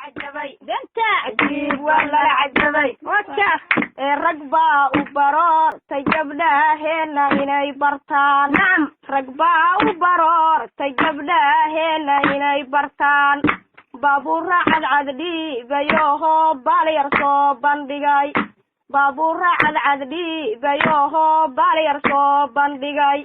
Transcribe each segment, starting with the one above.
عجبي دنت عجيب ولا عجبي وشاف الرقبة وبرار تجبنا هنا إني برتان نعم رقبة وبرار تجبنا هنا برتان بابور رعد عدلي بيوه باليرسو بندقاي بابور رعد عدلي بيوه باليرسو بندقاي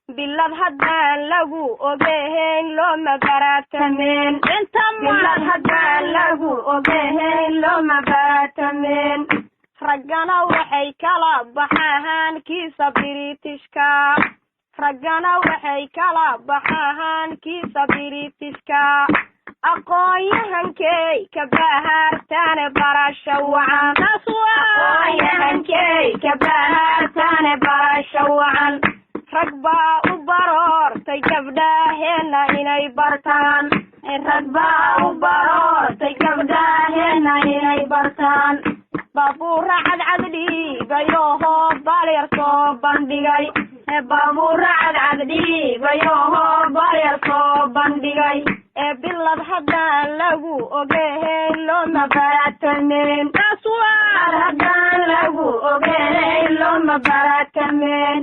بلاد هدان لغو اوغهين لو مباراتمين انت بلاد هدان لغو اوغهين لو مباراتمين رجانا وحي كلا بحاهان كيسا بريتشكا رجانا وحي كلا بحاهان كيسا بريتشكا aqoonyahankey kabahaartaane barasho wacan aqoonyahankey kabahaartaane barasho wacan rag baa u baroortay gabdhaheena inay bartaan rag baa u baroortay gabdhaheena inay bartaan baabuura cadcadhiibayoho baalyar soo bandhigay baabuura cadcadhiibayoho baalyar soo bandhigay bilad haddaan lagu ogeyn looma baraatamin haddaan lagu ogeyn looma baraatamin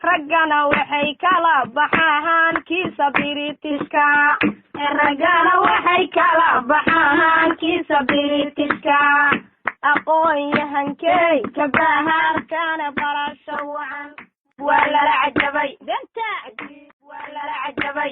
raggana waxay kala baxaan kiisa biritishka raggana waxay kala baxaan kiisa biritishka aqoonyahankey kabahaarkaana barasho wacan waa lala cajabay danta waa lala cajabay